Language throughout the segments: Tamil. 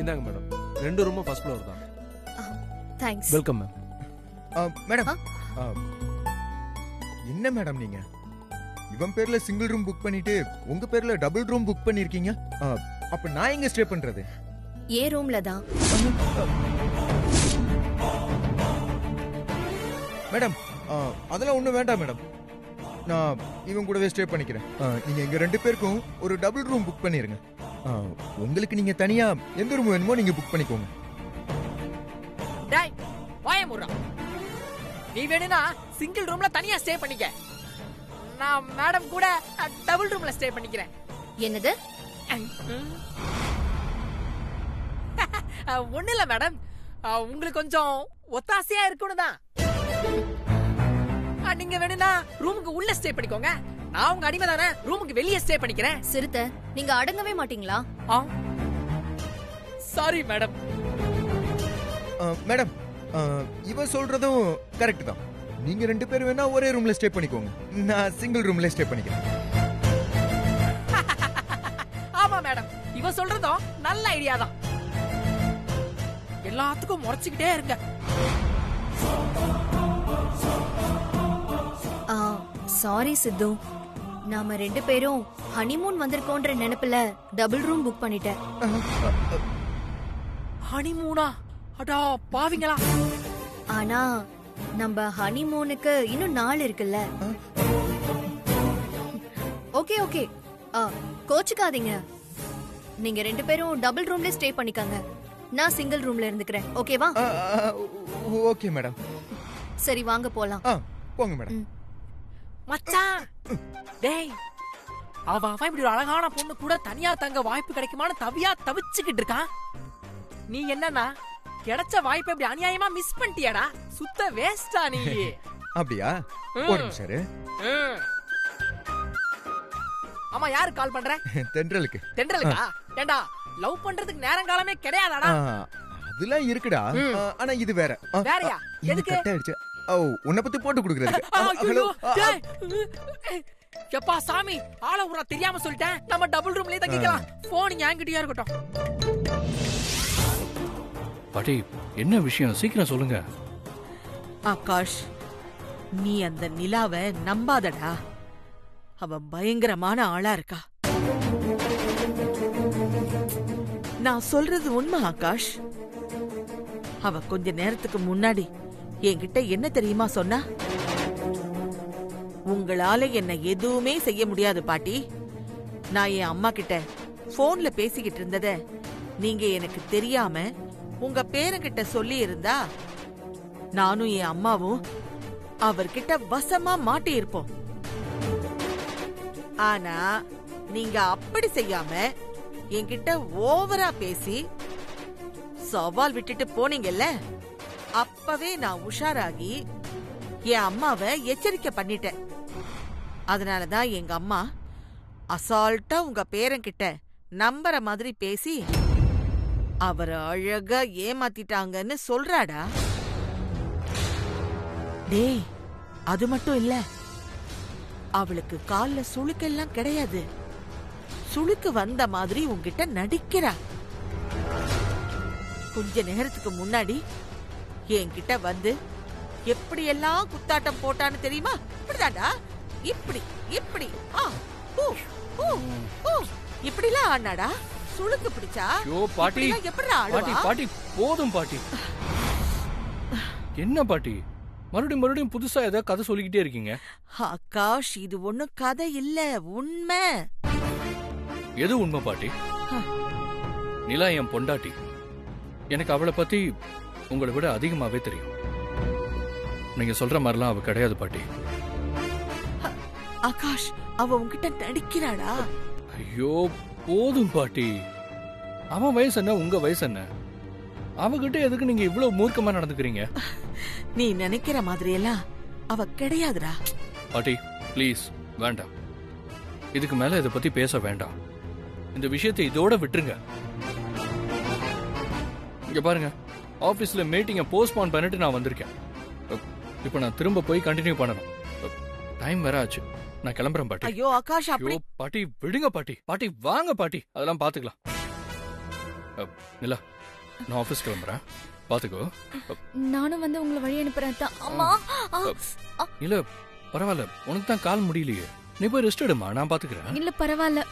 இந்தாங்க மேடம், 2 ரூமும் ஃபர்ஸ்ட் ஃப்ளோர் தான். தேங்க்ஸ். Welcome ma'am. மேடம் என்ன மேடம் நீங்க இவன் பேர்ல சிங்கிள் ரூம் புக் பண்ணிட்டு உங்க பேர்ல டபுள் ரூம் புக் பண்ணிருக்கீங்க? அப்ப நான் எங்க ஸ்டே பண்றது? ஏ ரூம்ல தான். மேடம் அதெல்லாம் ஒண்ணும் வேண்டாம் மேடம், நான் இவன் கூடவே ஸ்டே பண்ணிக்கிறேன். நீங்க எங்க 2 பேருக்கும் ஒரு டபுள் ரூம் புக் பண்ணிருங்க. உங்களுக்கு நீங்க தனியா எந்த ரூம் வேணுமோ நீங்க புக் பண்ணிக்கோங்க. டேய் வாய முறா, நீ வேணும்னா சிங்கிள் ரூம்ல தனியா ஸ்டே பண்ணிக்க, நான் மேடம் கூட டபுள் ரூம்ல ஸ்டே பண்ணிக்கிறேன். என்னது? ஒண்ணு இல்ல மேடம், உங்களுக்கு கொஞ்சம் ஒத்தாசையா இருக்கணும் தான். நீங்க வேணும்னா ரூமுக்கு உள்ள ஸ்டே பண்ணிக்கோங்க, நான் உங்க அடிமை தானே, ரூமுக்கு வெளியே ஸ்டே பண்ணிக்கிறேன். சிறுத்தை, நீங்க அடங்கவே மாட்டீங்களா? Sorry madam. மேடம் இவன் சொல்றதும் கரெக்ட் தான். நீங்க 2 பேரும் வேணா ஒரே ரூம்ல ஸ்டே பண்ணிக்கோங்க, நான் சிங்கிள் ரூம்ல ஸ்டே பண்ணிக்கிறேன். ஆமா மேடம், இவ சொல்றதும் நல்ல ஐடியா தான். எல்லாத்துக்கும் முறைச்சுக்கிட்டே இருங்க. சாரி சித்து, நாம 2 பேரும் ஹனிமூன் வந்திருக்கோன்ற நினைப்புல டபுள் ரூம் புக் பண்ணிட்டேன். ஹனிமூனா? அடா பாவிங்களா. ஆனா நம்ம ஹனிமூனுக்கு இன்னும் நாள் இருக்குல்ல. ஓகே ஓகே, கோச்சுக்காதீங்க. நீங்க 2 பேரும் டபுள் ரூம்ல ஸ்டே பண்ணிக்கங்க, நான் சிங்கிள் ரூம்ல இருந்துக்கிறேன். ஓகேவா? Okay madam. சரி வாங்க போலாம். போங்க மேடம். மச்சான், டேய் அவன் இப்படி ஒரு அழகான பொண்ணு கூட தனியா தங்க வாய்ப்பு கிடைக்குமான்னு தவிச்சுக்கிட்டு இருக்கான். நீ என்னன்னா கிடைச்ச வாய்ப்பை இப்படி அநியாயமா மிஸ் பண்ணிட்டியாடா, சுத்த வேஸ்டா நீ. அப்படியா? ஒரு நிமிஷம். ஆமா, யாரு கால் பண்ற? தென்றலுக்கு. தென்றலுக்கா? ஏண்டா லவ் பண்றதுக்கு நேரம் காலமே கிடையாதாடா? அதெல்லாம் இருக்குடா, ஆனா இது வேற. வேறயா? எதுக்கு? கட் ஆயிடுச்சு. உன்னை பத்தி போட்டு கொடுக்கறது. எப்பா சாமி, ஆள ஊரா தெரியாம சொல்லிட்டேன். நம்ம டபுள் ரூம்லயே தங்கிக்கலாம். போன் என்கிட்டயா இருக்கட்டும். பாட்டி, என்ன விஷயம் சீக்கிரம் சொல்லுங்க. ஆகாஷ், நீ அந்த நிலாவை நம்பாதடா, அவ பயங்கரமான ஆளா இருக்கா. நான் சொல்றது உண்மை ஆகாஷ். அவ கொஞ்ச நேரத்துக்கு முன்னாடி என்கிட்ட என்ன தெரியுமா சொன்னா? உங்களால என்ன எதுவுமே செய்ய முடியாது பாட்டி. நான் என் அம்மா கிட்ட போன்ல பேசிக்கிட்டு இருந்தத நீங்க எனக்கு தெரியாம உங்க பேரங்கிட்ட சொல்லி இருந்தா நானும் என் அம்மாவும் அவர்கிட்ட வசமா மாட்டி இருப்போம். ஆனா நீங்க அப்படி செய்யாம என்கிட்ட ஓவரா பேசி சவால் விட்டுட்டு போனீங்கல்ல, அப்பவே நான் உஷாராகி என் அம்மாவை எச்சரிக்கை பண்ணிட்டேன். அதனாலதான் எங்க அம்மா அசால்ட்டா உங்க பேரங்கிட்ட நம்புற மாதிரி பேசி அவரை அழகா ஏமாத்திட்டாங்கன்னு சொல்றாடா. டேய், அது மட்டும் இல்ல, அவளுக்கு கால்ல சுளுக்கெல்லாம் கிடையாது, சுளுக்கு வந்த மாதிரி உன்கிட்ட நடிக்கிறா. கொஞ்ச நேரத்துக்கு முன்னாடி என்கிட்ட வந்து எப்படியெல்லாம் குத்தாட்டம் போட்டான்னு தெரியுமா? இப்படிதாடா, இப்படி இப்படி இப்படிலாம் ஆனாடா. சுளுக்கு பிடிச்சா பாட்டி, எப்படி பாட்டி போதும் பாட்டி. என்ன பாட்டி மறுபடியும் புதுசா ஏதாவது கதை சொல்லிக்கிட்டே இருக்கீங்க? ஆகாஷ், இது ஒண்ணும் கதை இல்ல, உண்மை. எது உண்மை பாட்டி? நிலா என் பொண்டாட்டி. எனக்கு அவளை பத்தி உங்களை விட அதிகமாவே தெரியும். நீங்க சொல்ற மாதிரிலாம் அவ கிடையாது பாட்டி. ஆகாஷ், அவ உன்கிட்ட நடிக்கிறாடா. ஐயோ போதும் பாட்டி. அவன் வயசு என்ன, உங்க வயசு என்ன? அவகிட்ட எதுக்கு நீங்க இவ்வளவு மூர்க்கமா நடந்துக்கிறீங்க? நீ நினைக்கிற மாதிரி எல்லாம் அவ கிடையாதுடா. பாட்டி ப்ளீஸ் வேண்டாம், இதுக்கு மேல இதை பத்தி பேச வேண்டாம். இந்த விஷயத்தை இதோட விட்டுருங்க. இங்க பாருங்க, ஆபீஸ்ல மீட்டிங்கை போஸ்ட்போன் பண்ணிட்டு நான் வந்திருக்கேன். இப்ப நான் திரும்ப போய் கண்டினியூ பண்ணணும். டைம் வேற ஆச்சு, நான் கிளம்புறேன் பாட்டி. ஐயோ ஆகாஷ், அப்படி பாட்டி விடுங்க பாட்டி. பாட்டி வாங்க பாட்டி, அதெல்லாம் பாத்துக்கலாம். நிலா நான் ஆஃபீஸ் கிளம்புறேன், பாத்துக்கோ. நானும் வந்து உங்களை வழி அனுப்புறேன் அத்தா. அம்மா இல்ல பரவாயில்ல, உனக்கு தான் கால் முடியலையே, நீ போய் ரெஸ்ட் எடுமா, நான் பாத்துக்கிறேன். இல்ல பரவாயில்ல,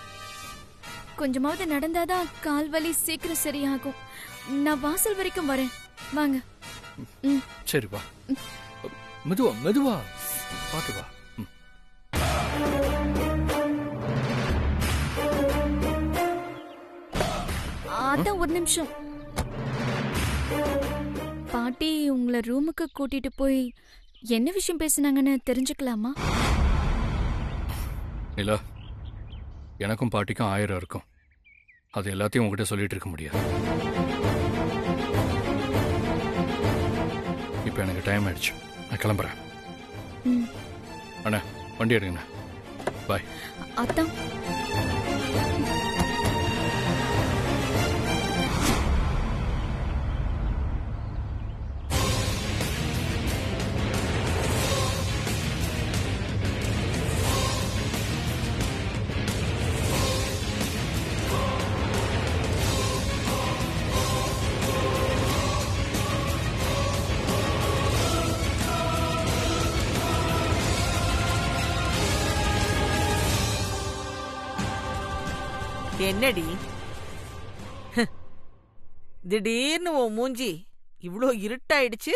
கொஞ்சமாவது நடந்தாதான் கால் வலி சீக்கிரம் சரியாகும். நான் வாசல் வரைக்கும் வரேன், வாங்க. சரி வா, மெதுவா மெதுவா பாத்து வா. அதான் ஒரு நிமிஷம். பாட்டி உங்களை ரூமுக்கு கூட்டிட்டு போய் என்ன விஷயம் பேசுனாங்கன்னு தெரிஞ்சுக்கலாமா? இல்ல, எனக்கும் பாட்டிக்கும் 1000 இருக்கும், அது எல்லாத்தையும் உங்ககிட்ட சொல்லிட்டு இருக்க முடியாது. இப்போ எனக்கு டைம் ஆயிடுச்சு, நான் கிளம்புறேன். அண்ணா வண்டி எடுங்கண்ணா, பாய். அதான் என்னடி திடீர்னு உன் மூஞ்சி இவ்ளோ இருட்டாயிடுச்சு?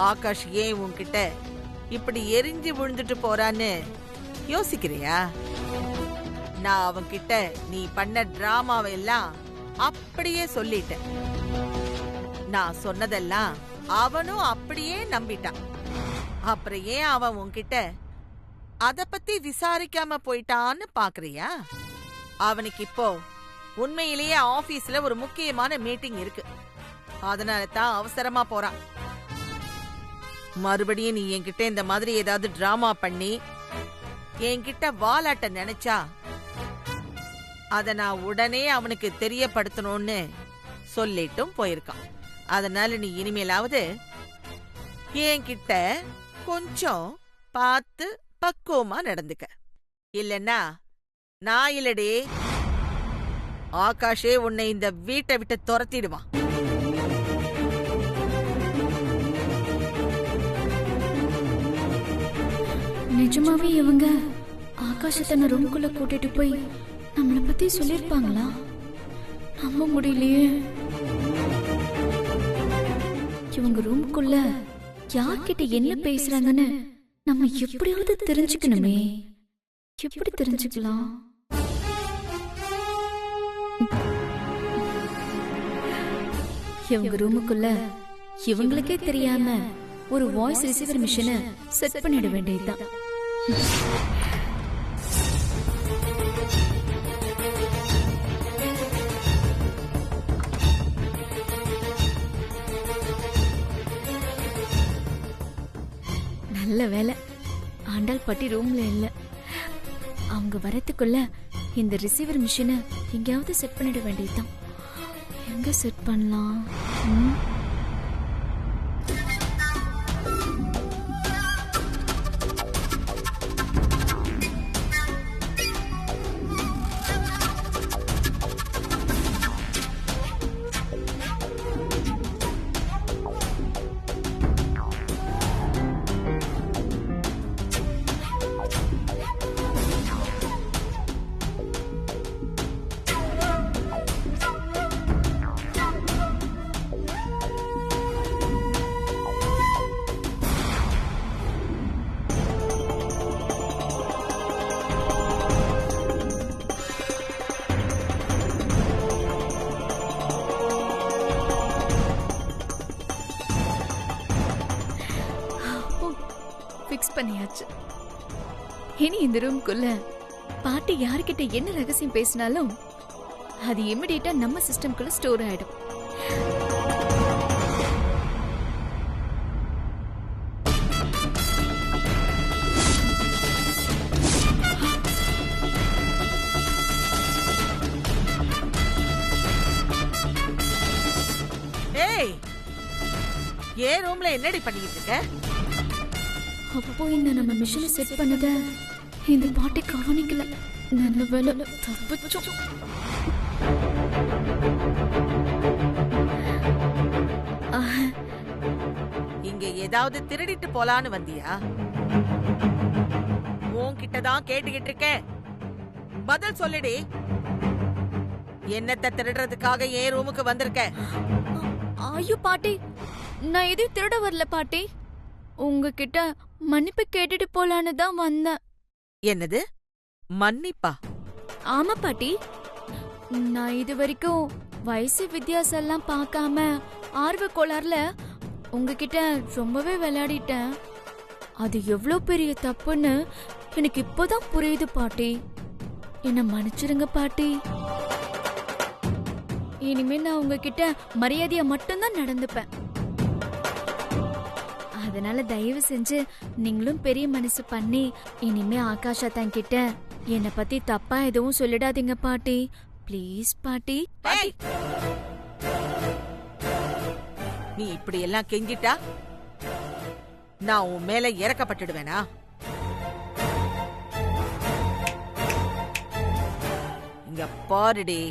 ஆகாஷ் ஏன் உன்கிட்ட இப்படி எரிஞ்சு விழுந்துட்டு போறான்னு யோசிக்கிறியா? நான் அவன்கிட்ட நீ பண்ண டிராமாவை எல்லாம் அப்படியே சொல்லிட்டேன். நான் சொன்னதெல்லாம் அவனும் அப்படியே நம்பிட்டான். அப்புறம் ஏன் அவன் உன்கிட்ட அத பத்தி விசாரிக்காம போயிட்டான்னு பாக்குறியா? அவனுக்கு இப்போ உண்மையிலேயே ஆபீஸ்ல ஒரு முக்கியமான மீட்டிங் இருக்கு, அதனால தான் அவசரமா போறான். மறுபடியும் நீ என்கிட்ட இந்த மாதிரி ஏதாவது டிராமா பண்ணி என்கிட்ட வாலாட்ட நினைச்சா அத நான் உடனே அவனுக்கு தெரியப்படுத்தணும்னு சொல்லிட்டும் போயிருக்கான். அதனால நீ இனிமேலாவது என்கிட்ட கொஞ்சம் பார்த்து பக்குவமா நடந்துக்க. இல்லன்னா நான் இல்லடே, ஆகாஷே உன்னை இந்த வீட்டை விட்டு துரத்திடுவான். நிஜமாவே இவங்க ஆகாஷத்தன ரூம்குள்ள கூட்டிட்டு போய் நம்மள பத்தி சொல்லிருப்பாங்களா? நம்ப முடியலையே. இவங்க ரூம்குள்ள யார்கிட்ட என்ன பேசுறாங்கன்னு நம்ம எப்படியாவது தெரிஞ்சுக்கணுமே. எப்படி தெரிஞ்சுக்கலாம்? இவங்க ரூமுக்குள்ள இவங்களுக்கே தெரியாம ஒரு வாய்ஸ் ரிசீவர் மிஷினை செட் பண்ணிட வேண்டியதுதான். நல்ல வேலை, ஆண்டாள் பாட்டி ரூம்ல இல்ல. அவங்க வரத்துக்குள்ள இந்த ரிசீவர் மிஷினை எங்கேயாவது செட் பண்ணிட வேண்டியதுதான். எங்க செட் பண்ணலாம்? ஃபிக்ஸ் பண்ணியாச்சு. இனி இந்த ரூம்குள்ள பாட்டி யார்கிட்ட என்ன ரகசியம் பேசினாலும் அது இமிடியேட்டா நம்ம சிஸ்டம்குள்ள ஸ்டோர் ஆயிடும். ஏன் ரூம்ல என்னடி பண்ணிட்டு இருக்க? அப்போ இந்த நம்ம மிஷினை செட் பண்ணத இந்த பாட்டி கவனிக்கல. நல்ல வேலை தப்பிச்சோம். இங்க ஏதாவது திருடிட்டு போலான்னு வந்தியா? உன்கிட்ட தான் கேட்டுக்கிட்டு இருக்கேன், பதில் சொல்லுடி. என்னத்தை திருடுறதுக்காக ஏன் ரூமுக்கு வந்திருக்க? ஐயோ பாட்டி, நான் எதையும் திருட வரல பாட்டி. உங்ககிட்ட மன்னிப்பு கேட்டுட்டு போலான்னு தான் வந்தேன். என்னது மன்னிப்பா? ஆமா பாட்டி, நான் இது வரைக்கும் வயசு வித்தியாசம் எல்லாம் பார்க்காம ஆர்வ கோளாறுல உங்ககிட்ட ரொம்பவே விளையாடிட்டேன். அது எவ்வளோ பெரிய தப்புன்னு எனக்கு இப்போதான் புரியுது பாட்டி. என்ன மன்னிச்சிருங்க பாட்டி. இனிமே நான் உங்ககிட்ட மரியாதையா மட்டும்தான் நடந்துப்பேன். அதனால தயவு செஞ்சு நீங்களும் பெரிய மனசு பண்ணி இனிமே ஆகாஷா தான் கிட்ட என்னை பத்தி தப்பா எதுவும் சொல்லிடாதீங்க பாட்டி. ப்ளீஸ் பாட்டி. ஏய்! நீ இப்படி எல்லாம் கெஞ்சிட்டா நான் உன் மேல இறக்கப்பட்டுடுவேனா? இங்க பாருடி,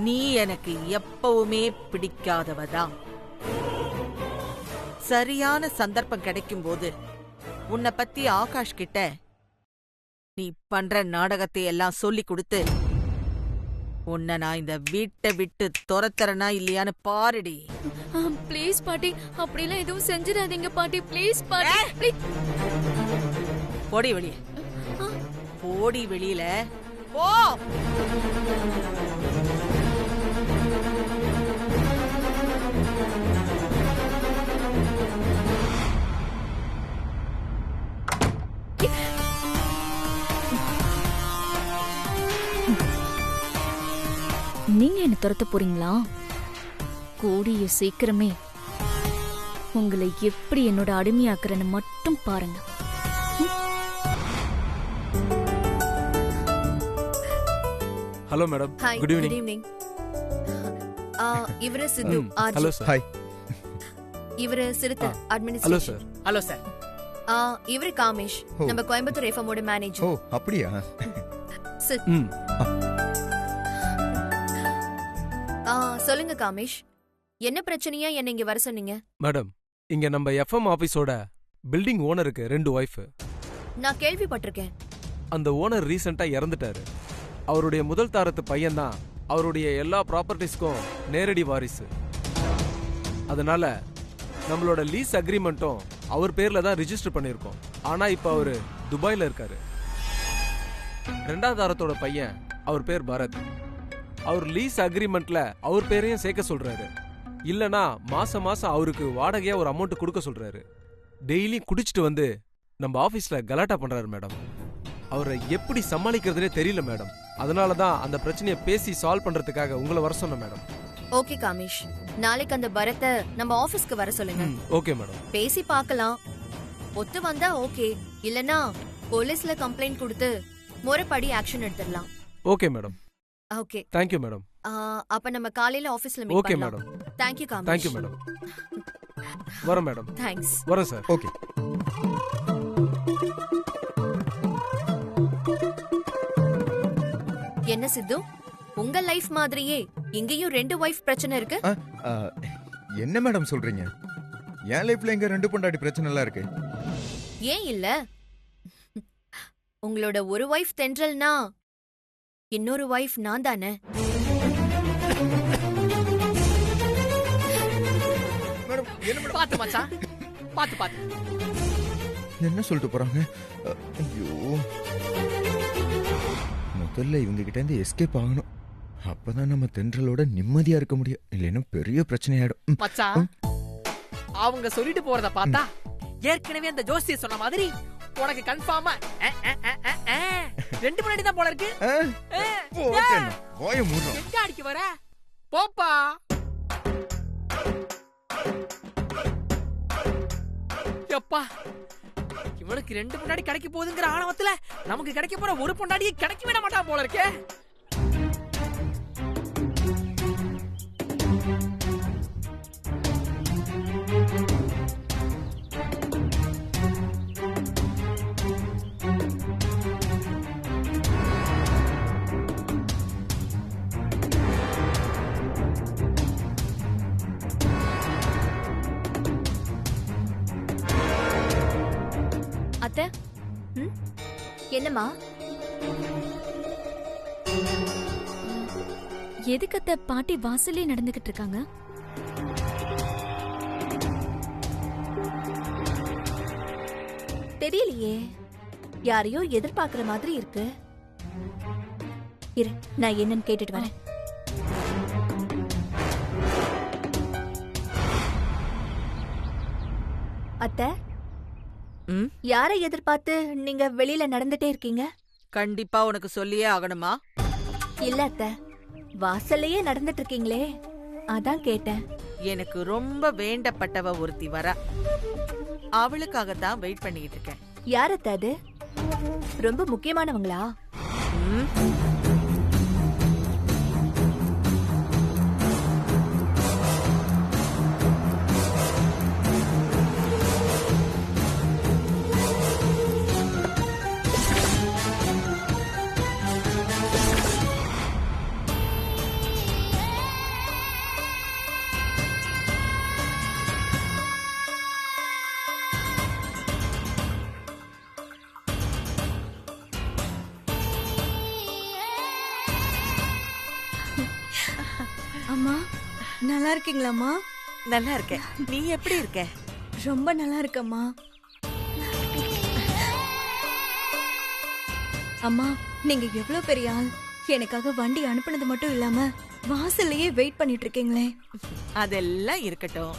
நீ எனக்கு எப்பவுமே பிடிக்காதவதான். சரியான சந்தர்ப்பம் கிடைக்கும் போது உன்னை பத்தி ஆகாஷ் கிட்ட நீ பண்ற நாடகத்தை எல்லாம் சொல்லி கொடுத்து உன்னை நான் இந்த வீட்டை விட்டு துரத்துறனா இல்லையான்னு பாருடி. ப்ளீஸ் பாட்டி, அப்படிலாம் எதுவும் செஞ்சிடாதீங்க பாட்டி. ப்ளீஸ் பாட்டி, ப்ளீஸ். போடி வெளியே, போடி வெளியில போ. நீங்க என்ன துரத்த போறீங்களா? கூடிய சீக்கிரமே உங்களை எப்படி என்னோட அடிமையாக்குறேன்னு மட்டும் பாருங்க. Hello madam, hi, good good evening. Evening. இவரு சித்து ஆர்ஜி. Hello sir. ஹாய். இவரு சிறுத்தை hello administration. Sir. Hello sir. இவரு காமேஷ், ஓ. நம்ம கோயம்புத்தூர் எஃப்எம்மோட ஓ மேனேஜர். அப்படியா? சித். ம். சொல்லுங்க காமேஷ், என்ன பிரச்சனையா என்ன இங்க வர சொன்னீங்க? மேடம், இங்க நம்ம எஃப்எம் ஆபீஸோட பில்டிங் ஓனருக்கு 2 ஒய்ஃப். நான் கேள்விப்பட்டிருக்கேன். அந்த ஓனர் ரீசெண்டா இறந்துட்டாரு. அவருடைய முதல் தாரத்து பையன் தான் அவருடைய எல்லா ப்ராப்பர்ட்டிஸ்க்கும் நேரடி வாரிசு. அதனால நம்மளோட லீஸ் அக்ரிமெண்ட்டும் அவர் பேர்ல தான் ரிஜிஸ்டர் பண்ணியிருக்கோம். ஆனா இப்ப அவரு துபாயில இருக்காரு. 2ஆவது தாரத்தோட பையன், அவர் பேர் பரத். அவர் லீஸ் அக்ரிமெண்ட்ல அவர் பேரையும் சேர்க்க சொல்றாரு. இல்லனா மாசம் மாசம் அவருக்கு வாடகையா ஒரு அமௌண்ட் கொடுக்க சொல்றாரு. டெய்லி குடிச்சிட்டு வந்து நம்ம ஆபீஸ்ல கலாட்டா பண்றாரு மேடம். அவரை எப்படி சமாளிக்கிறதுனே தெரியல மேடம். அதனால தான் அந்த பிரச்சனையை பேசி சால்வ் பண்றதுக்காக உங்களை வர சொன்னேன் மேடம். ஓகே காமேஷ், நாளைக்கு அந்த பரத்தை நம்ம ஆபீஸ்க்கு வர சொல்லுங்க. Okay madam. பேசி பார்க்கலாம். ஒத்து வந்தா ஓகே, இல்லனா போலீஸ்ல கம்ப்ளைண்ட் கொடுத்து முறைப்படி ஆக்ஷன் எடுத்துடலாம். Okay madam. Okay, thank you madam. அப்ப நம்ம காலையில ஆபீஸ்ல மீட் ஓகே பண்ணலாம். Madam. Thank you Kamesh. Thank you madam. வரேன் மேடம். தேங்க்ஸ். வரேன் சார். ஓகே. என்ன சித்து, உங்க லைஃப் மாதிரியே இங்கேயும் 2 ஒய்ஃப் பிரச்சனை இருக்கு? ஆ, என்ன மேடம் சொல்றீங்க? என் லைஃப்ல எங்க 2 பொண்டாட்டி பிரச்சனை எல்லாம் இருக்கு. ஏன் இல்ல? உங்களோட ஒரு ஒய்ஃப் தென்றல்னா இன்னொரு ஒய்ஃப் நான் தானே? மேடம் என்ன மேடம்? பாத்து மச்சான், பாத்து பாத்து. என்ன சொல்லிட்டு போறாங்க? ஐயோ, முதல்ல இவங்க கிட்ட இருந்து எஸ்கேப் ஆகணும். அப்பதான் நம்ம தென்றலோட நிம்மதியா இருக்க முடியும். இல்லைன்னா பெரிய பிரச்சனையாயிடும். மச்சான், அவங்க சொல்லிட்டு போறத பார்த்தா ஏற்கனவே அந்த ஜோசியர் சொன்ன மாதிரி உனக்கு கன்ஃபார்மா 2 முன்னாடி தான் போல இருக்கு. எங்க அடிக்க வர? போப்பா. எப்பா, இவனுக்கு 2 முன்னாடி கிடைக்க போகுதுங்கிற ஆணவத்துல நமக்கு கிடைக்க போற ஒரு பொண்டாடியை கிடைக்க விட மாட்டான் போல இருக்கே. என்னம்மா? எதுக்கு அத்தை பாட்டி வாசல்லே நடந்துகிட்டு இருக்காங்க? தெரியலையே, யாரையோ எதிர்பார்க்கிற மாதிரி இருக்கு. இரு, நான் என்னன்னு கேட்டுட்டு வரேன். அத்தை, ம், யாரை எதிர்பார்த்து நீங்க வெளியில நடந்துட்டே இருக்கீங்க? கண்டிப்பா உனக்கு சொல்லியே ஆகணுமா? இல்ல அத்தை, வாசல்லையே நடந்துட்டு இருக்கீங்களே, அதான் கேட்டேன். எனக்கு ரொம்ப வேண்டப்பட்டவ ஒருத்தி வரா. அவளுக்காகத்தான் வெயிட் பண்ணிக்கிட்டு இருக்கேன். யார் அத்தை அது? ரொம்ப முக்கியமானவங்களா? ம், அம்மா, நல்லா இருக்கீங்களாம்மா? நல்லா இருக்கேன். நீ எப்படி இருக்க? ரொம்ப நல்லா இருக்கம்மா. அம்மா, நீங்க எவ்வளவு பெரிய ஆள். எனக்காக வண்டி அனுப்புனது மட்டும் இல்லாம வாசல்லையே வெயிட் பண்ணிட்டு இருக்கீங்களே. அதெல்லாம் இருக்கட்டும்.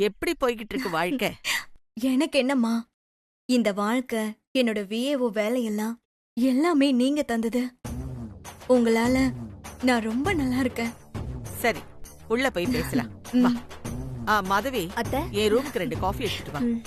எப்படி போய்கிட்டு இருக்கு வாழ்க்கை? எனக்கு என்னம்மா, இந்த வாழ்க்கை, என்னோட விஏஓ வேலையெல்லாம் எல்லாமே நீங்க தந்தது. உங்களால நான் ரொம்ப நல்லா இருக்கேன். சரி, உள்ள போய் பேசலாம். வா. மாதவி, அத்தை, என் ரூமுக்கு 2 காஃபி எடுத்துட்டு வா. ம்.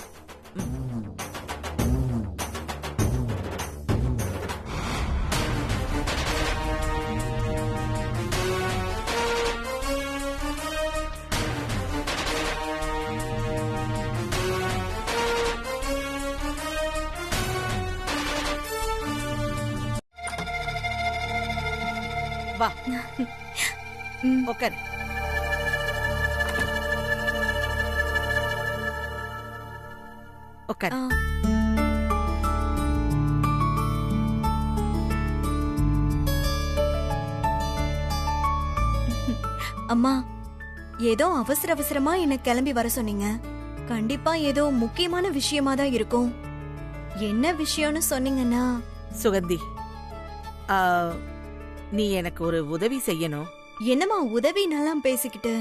வா, உட்காரு. உட்காரு. ஆ, அம்மா, ஏதோ அவசர அவசரமா என்ன கிளம்பி வர சொன்னீங்க. கண்டிப்பா ஏதோ முக்கியமான விஷயமா தான் இருக்கும். என்ன விஷயம்னு சொன்னீங்கன்னா? சுகந்தி, நீ எனக்கு ஒரு உதவி செய்யணும். என்னம்மா உதவி நல்லா பேசிக்கிட்டு,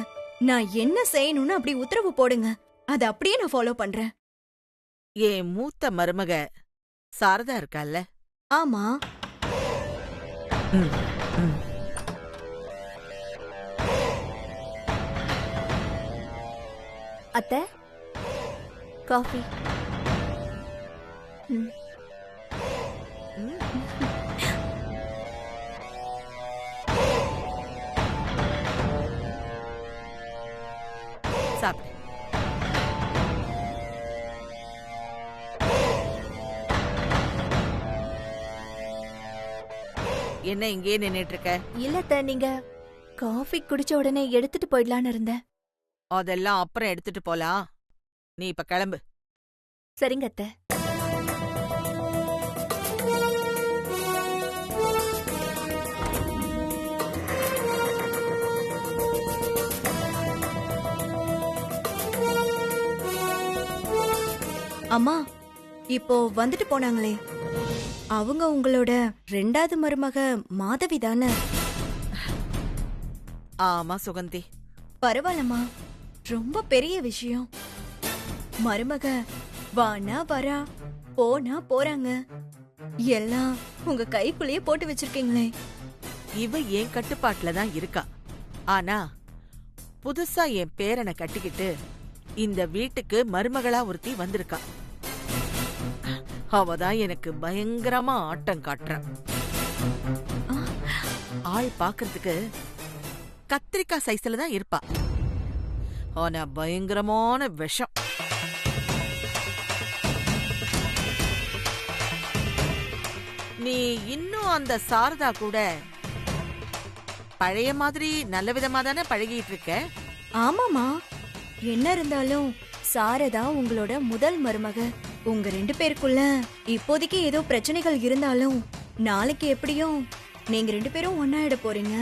நான் என்ன செய்யணும்னு அப்படி உத்தரவு போடுங்க, அதை அப்படியே நான் ஃபாலோ பண்றேன். என் மூத்த மருமக சாரதா இருக்கால்ல? ஆமா. ம், ம். அத்தை, காஃபி. ம். ம். சாப்பிடு. என்ன இங்கே நின்னுட்டு இருக்க? இல்ல அத்தை, நீங்க காஃபி குடிச்ச உடனே எடுத்துட்டு போயிடலான்னு இருந்தேன். அதெல்லாம் அப்புறம் எடுத்துட்டு போலாம். நீ இப்ப கிளம்பு. சரிங்க அத்தை. அம்மா, இப்போ வந்துட்டு போனாங்களே, அவங்க உங்களோட 2வது மருமக மாதவி தானே? ஆமா சுகந்தி. பரவாயில்லம்மா, ரொம்ப பெரிய விஷயம். மருமக வானா வரா, போனா போறாங்க, எல்லாம் உங்க கைக்குள்ளேயே போட்டு வச்சிருக்கீங்களே. இவ என் கட்டுப்பாட்டுல தான் இருக்கா. ஆனா புதுசா என் பேரனை கட்டிக்கிட்டு இந்த வீட்டுக்கு மருமகளா ஒருத்தி வந்திருக்கா. அவதான் எனக்கு பயங்கரமா ஆட்டம் காட்டுறா. ஆள் பாக்குறதுக்கு கத்திரிக்காய் சைஸ்ல தான் இருப்பா. ஆனா பயங்கரமான விஷம். நீ இன்னும் அந்த சாரதா கூட பழைய மாதிரி நல்ல விதமா தானே பழகிட்டு இருக்க? ஆமாமா, என்ன இருந்தாலும் சாரதா உங்களோட முதல் மருமக. உங்க 2 பேருக்குள்ள இப்போதைக்கு ஏதோ பிரச்சனைகள் இருந்தாலும் நாளைக்கு எப்படியும் நீங்க 2 பேரும் ஒன்னாயிட போறீங்க.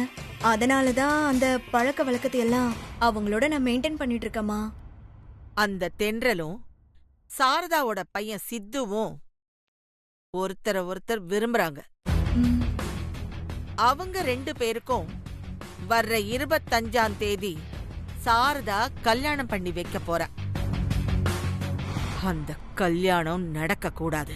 அதனாலதான் அந்த பழக்க வழக்கத்தை எல்லாம் அவங்களோட நான் மெயின்டைன் பண்ணிட்டு இருக்கேம்மா. அந்த தென்றலும் சாரதாவோட பையன் சித்துவும் ஒருத்தர் விரும்புறாங்க. ம், அவங்க 2 பேருக்கும் வர்ற 25ஆம் தேதி சாரதா கல்யாணம் பண்ணி வைக்க போறா. அந்த கல்யாணம் நடக்க கூடாது.